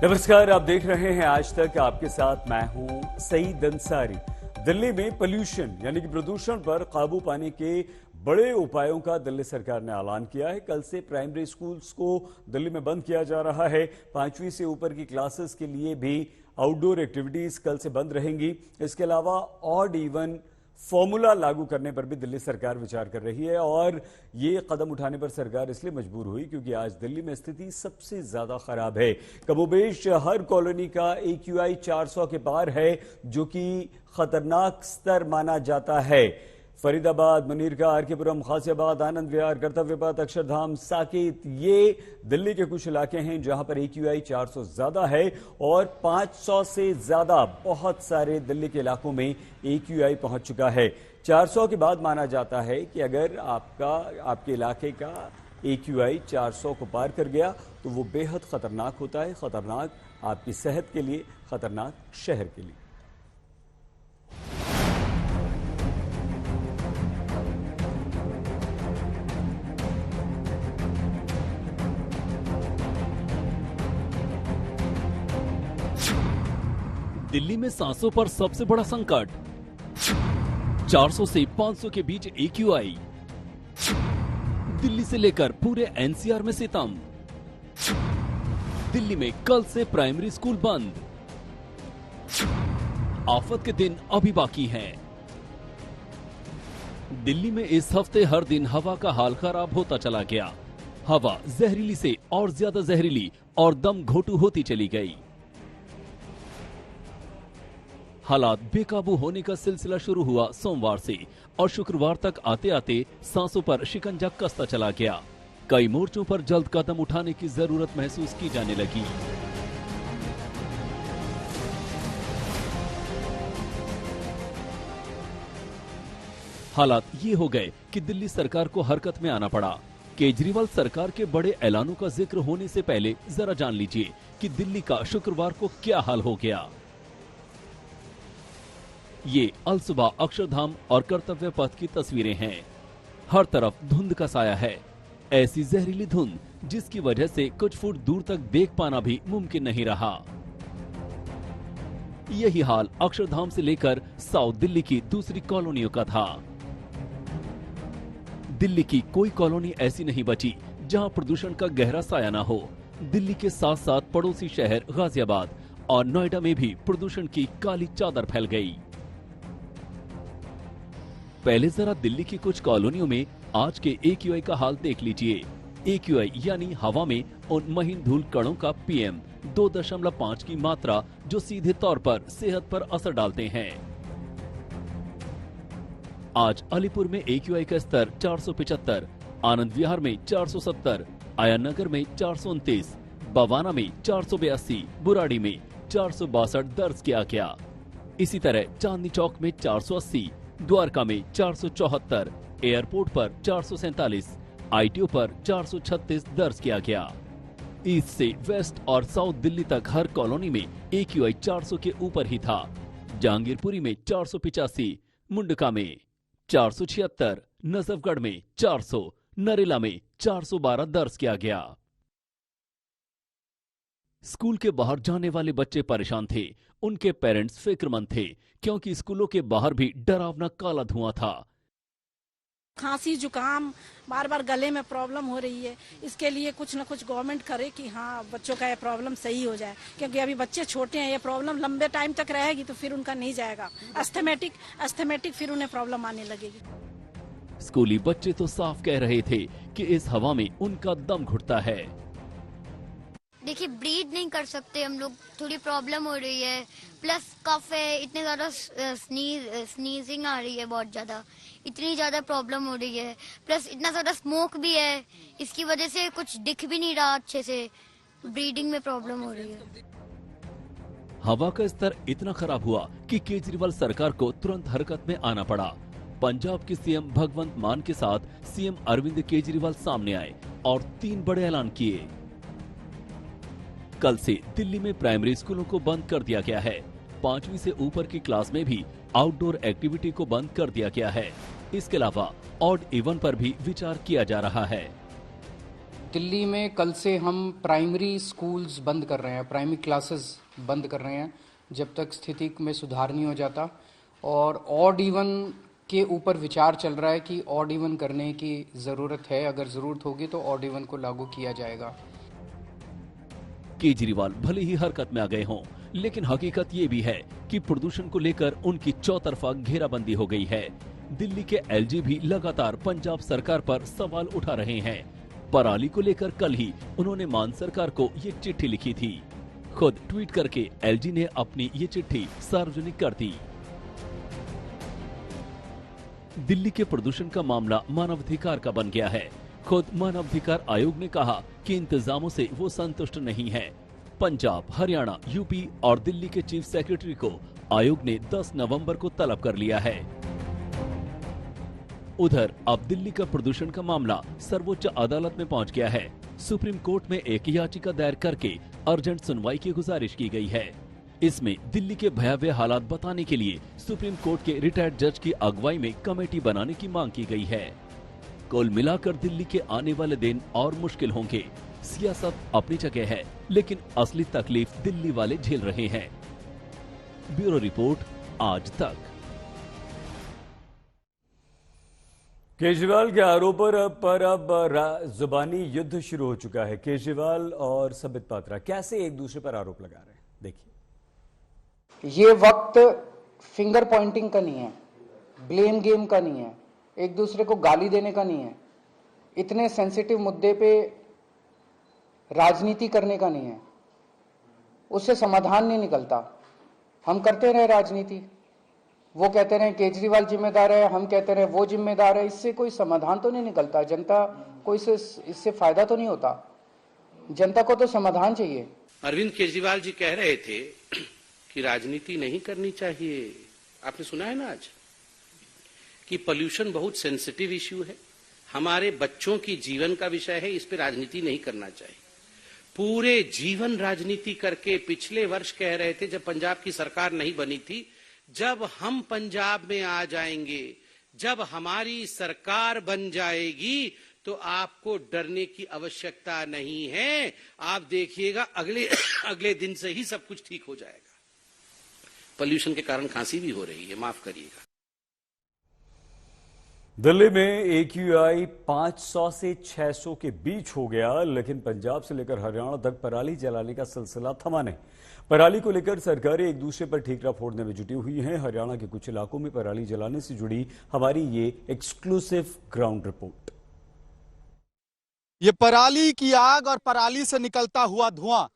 नमस्कार, आप देख रहे हैं आज तक। आपके साथ मैं हूं सईद अंसारी। दिल्ली में पोल्यूशन यानी कि प्रदूषण पर काबू पाने के बड़े उपायों का दिल्ली सरकार ने ऐलान किया है। कल से प्राइमरी स्कूल्स को दिल्ली में बंद किया जा रहा है। 5वीं से ऊपर की क्लासेस के लिए भी आउटडोर एक्टिविटीज कल से बंद रहेंगी। इसके अलावा ऑड इवन फॉर्मूला लागू करने पर भी दिल्ली सरकार विचार कर रही है और ये कदम उठाने पर सरकार इसलिए मजबूर हुई क्योंकि आज दिल्ली में स्थिति सबसे ज्यादा खराब है। कमोबेश हर कॉलोनी का AQI 400 के पार है, जो कि खतरनाक स्तर माना जाता है। फरीदाबाद, मनीरका, आरकेपुरम, खासियाबाद, आनंद विहार, कर्तव्य पथ, अक्षरधाम, साकेत, ये दिल्ली के कुछ इलाके हैं जहां पर AQI 400 ज्यादा है और 500 से ज्यादा बहुत सारे दिल्ली के इलाकों में AQI पहुंच चुका है। 400 के बाद माना जाता है कि अगर आपके इलाके का AQI 400 को पार कर गया तो वो बेहद खतरनाक होता है। खतरनाक आपकी सेहत के लिए, खतरनाक शहर के लिए। दिल्ली में सांसों पर सबसे बड़ा संकट, 400 से 500 के बीच AQI। दिल्ली से लेकर पूरे NCR में सितम। दिल्ली में कल से प्राइमरी स्कूल बंद। आफत के दिन अभी बाकी हैं। दिल्ली में इस हफ्ते हर दिन हवा का हाल खराब होता चला गया। हवा जहरीली से और ज्यादा जहरीली और दम घोटू होती चली गई। हालात बेकाबू होने का सिलसिला शुरू हुआ सोमवार से और शुक्रवार तक आते आते सांसों पर शिकंजा कसता चला गया। कई मोर्चों पर जल्द कदम उठाने की जरूरत महसूस की जाने लगी। हालात ये हो गए कि दिल्ली सरकार को हरकत में आना पड़ा। केजरीवाल सरकार के बड़े ऐलानों का जिक्र होने से पहले जरा जान लीजिए कि दिल्ली का शुक्रवार को क्या हाल हो गया। ये अलसुबह अक्षरधाम और कर्तव्य पथ की तस्वीरें हैं। हर तरफ धुंध का साया है, ऐसी जहरीली धुंध जिसकी वजह से कुछ फुट दूर तक देख पाना भी मुमकिन नहीं रहा। यही हाल अक्षरधाम से लेकर साउथ दिल्ली की दूसरी कॉलोनियों का था। दिल्ली की कोई कॉलोनी ऐसी नहीं बची जहां प्रदूषण का गहरा साया न हो। दिल्ली के साथ साथ पड़ोसी शहर गाजियाबाद और नोएडा में भी प्रदूषण की काली चादर फैल गई। पहले जरा दिल्ली की कुछ कॉलोनियों में आज के AQI का हाल देख लीजिए। AQI यानी हवा में उन महीन धूल कणों का PM 2.5 की मात्रा जो सीधे तौर पर सेहत पर असर डालते हैं। आज अलीपुर में AQI का स्तर 475, आनंद विहार में 470, आयन नगर में 429, बवाना में 482, बुराड़ी में 462 दर्ज किया गया। इसी तरह चांदनी चौक में 480, द्वारका में 474, एयरपोर्ट पर 447, ITO पर 436 दर्ज किया गया। ईस्ट से वेस्ट और साउथ दिल्ली तक हर कॉलोनी में AQI 400 के ऊपर ही था। जहांगीरपुरी में 485, मुंडका में 476, नजफगढ़ में 400, नरेला में 412 दर्ज किया गया। स्कूल के बाहर जाने वाले बच्चे परेशान थे। उनके पेरेंट्स फिक्रमंद थे क्योंकि स्कूलों के बाहर भी डरावना काला धुआं था। खांसी, जुकाम, बार बार गले में प्रॉब्लम हो रही है। इसके लिए कुछ न कुछ गवर्नमेंट करे कि हाँ बच्चों का ये प्रॉब्लम सही हो जाए, क्योंकि अभी बच्चे छोटे हैं। ये प्रॉब्लम लंबे टाइम तक रहेगी तो फिर उनका नहीं जाएगा। अस्थमेटिक फिर उन्हें प्रॉब्लम आने लगेगी। स्कूली बच्चे तो साफ कह रहे थे कि इस हवा में उनका दम घुटता है। देखिए, ब्रीथ नहीं कर सकते हम लोग, थोड़ी प्रॉब्लम हो रही है, प्लस कफ है, इतने ज्यादा स्नीजिंग आ रही है, बहुत ज्यादा, इतनी ज्यादा प्रॉब्लम हो रही है, प्लस इतना ज्यादा स्मोक भी है। इसकी वजह से कुछ दिख भी नहीं रहा अच्छे से, ब्रीदिंग में प्रॉब्लम हो रही है। हवा का स्तर इतना खराब हुआ कि केजरीवाल सरकार को तुरंत हरकत में आना पड़ा। पंजाब के CM भगवंत मान के साथ CM अरविंद केजरीवाल सामने आए और 3 बड़े ऐलान किए। कल से दिल्ली में प्राइमरी स्कूलों को बंद कर दिया गया है। 5वीं से ऊपर की क्लास में भी आउटडोर एक्टिविटी को बंद कर दिया गया है। इसके अलावा ऑड इवन पर भी विचार किया जा रहा है। दिल्ली में कल से हम प्राइमरी स्कूल्स बंद कर रहे हैं, प्राइमरी क्लासेस बंद कर रहे हैं जब तक स्थिति में सुधार नहीं हो जाता। और ऑड इवन के ऊपर विचार चल रहा है कि ऑड इवन करने की ज़रूरत है, अगर ज़रूरत होगी तो ऑड इवन को लागू किया जाएगा। केजरीवाल भले ही हरकत में आ गए हों, लेकिन हकीकत ये भी है कि प्रदूषण को लेकर उनकी चौतरफा घेराबंदी हो गई है। दिल्ली के एलजी भी लगातार पंजाब सरकार पर सवाल उठा रहे हैं। पराली को लेकर कल ही उन्होंने मान सरकार को ये चिट्ठी लिखी थी। खुद ट्वीट करके एलजी ने अपनी ये चिट्ठी सार्वजनिक कर दी। दिल्ली के प्रदूषण का मामला मानवाधिकार का बन गया है। खुद मानवाधिकार आयोग ने कहा कि इंतजामों से वो संतुष्ट नहीं है। पंजाब, हरियाणा, यूपी और दिल्ली के चीफ सेक्रेटरी को आयोग ने 10 नवंबर को तलब कर लिया है। उधर अब दिल्ली का प्रदूषण का मामला सर्वोच्च अदालत में पहुंच गया है। सुप्रीम कोर्ट में एक याचिका दायर करके अर्जेंट सुनवाई की गुजारिश की गई है। इसमें दिल्ली के भयावह हालात बताने के लिए सुप्रीम कोर्ट के रिटायर्ड जज की अगुवाई में कमेटी बनाने की मांग की गई है। कुल मिलाकर दिल्ली के आने वाले दिन और मुश्किल होंगे। सियासत अपनी जगह है, लेकिन असली तकलीफ दिल्ली वाले झेल रहे हैं। ब्यूरो रिपोर्ट, आज तक। केजरीवाल के आरोपों पर अब जुबानी युद्ध शुरू हो चुका है। केजरीवाल और संबित पात्रा कैसे एक दूसरे पर आरोप लगा रहे हैं, देखिए। ये वक्त फिंगर पॉइंटिंग का नहीं है, ब्लेम गेम का नहीं है, एक दूसरे को गाली देने का नहीं है, इतने सेंसिटिव मुद्दे पे राजनीति करने का नहीं है। उससे समाधान नहीं निकलता। हम करते रहे राजनीति, वो कहते रहे केजरीवाल जिम्मेदार है, हम कहते रहे वो जिम्मेदार है, इससे कोई समाधान तो नहीं निकलता। जनता को इससे फायदा तो नहीं होता। जनता को तो समाधान चाहिए। अरविंद केजरीवाल जी कह रहे थे कि राजनीति नहीं करनी चाहिए। आपने सुना है ना आज कि पोल्यूशन बहुत सेंसिटिव इश्यू है, हमारे बच्चों की जीवन का विषय है, इस पे राजनीति नहीं करना चाहिए। पूरे जीवन राजनीति करके पिछले वर्ष कह रहे थे, जब पंजाब की सरकार नहीं बनी थी, जब हम पंजाब में आ जाएंगे, जब हमारी सरकार बन जाएगी तो आपको डरने की आवश्यकता नहीं है। आप देखिएगा अगले दिन से ही सब कुछ ठीक हो जाएगा। पोल्यूशन के कारण खांसी भी हो रही है, माफ करिएगा। दिल्ली में AQI 500 से 600 के बीच हो गया, लेकिन पंजाब से लेकर हरियाणा तक पराली जलाने का सिलसिला थमा नहीं। पराली को लेकर सरकारें एक दूसरे पर ठीकरा फोड़ने में जुटी हुई हैं। हरियाणा के कुछ इलाकों में पराली जलाने से जुड़ी हमारी ये एक्सक्लूसिव ग्राउंड रिपोर्ट। ये पराली की आग और पराली से निकलता हुआ धुआं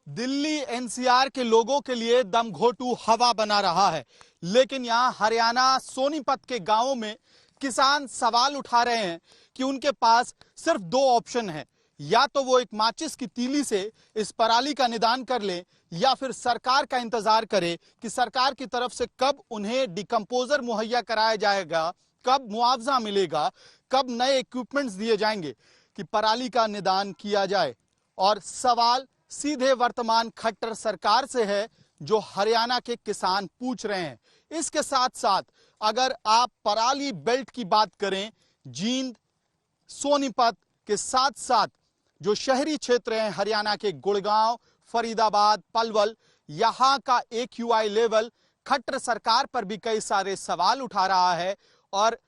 दिल्ली NCR के लोगों के लिए दमघोटू हवा बना रहा है। लेकिन यहाँ हरियाणा सोनीपत के गांवों में किसान सवाल उठा रहे हैं कि उनके पास सिर्फ 2 ऑप्शन है, या तो वो एक माचिस की तीली से इस पराली का निदान कर ले, या फिर सरकार का इंतजार करे कि सरकार की तरफ से कब उन्हें डिकम्पोजर मुहैया कराया जाएगा, कब मुआवजा मिलेगा, कब नए इक्विपमेंट्स दिए जाएंगे कि पराली का निदान किया जाए। और सवाल सीधे वर्तमान खट्टर सरकार से है, जो हरियाणा के किसान पूछ रहे हैं। इसके साथ साथ अगर आप पराली बेल्ट की बात करें, जींद, सोनीपत के साथ साथ जो शहरी क्षेत्र हैं हरियाणा के गुड़गांव, फरीदाबाद, पलवल, यहां का AQI लेवल खट्टर सरकार पर भी कई सारे सवाल उठा रहा है। और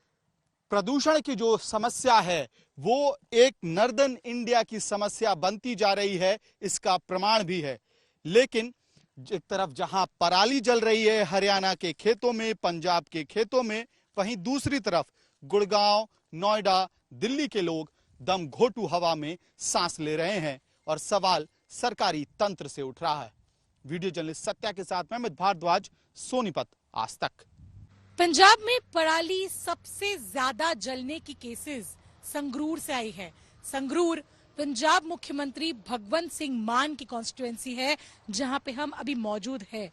प्रदूषण की जो समस्या है वो एक नॉर्दर्न इंडिया की समस्या बनती जा रही है, इसका प्रमाण भी है। लेकिन एक तरफ जहां पराली जल रही है हरियाणा के खेतों में, पंजाब के खेतों में, वहीं दूसरी तरफ गुड़गांव, नोएडा, दिल्ली के लोग दमघोटू हवा में सांस ले रहे हैं और सवाल सरकारी तंत्र से उठ रहा है। वीडियो जर्नलिस्ट सत्या के साथ मैं अमित भारद्वाज, सोनीपत, आज तक। पंजाब में पराली सबसे ज्यादा जलने की केसेस संगरूर से आई है। संगरूर पंजाब मुख्यमंत्री भगवंत सिंह मान की कॉन्स्टिट्यूएंसी है, जहां पे हम अभी मौजूद है।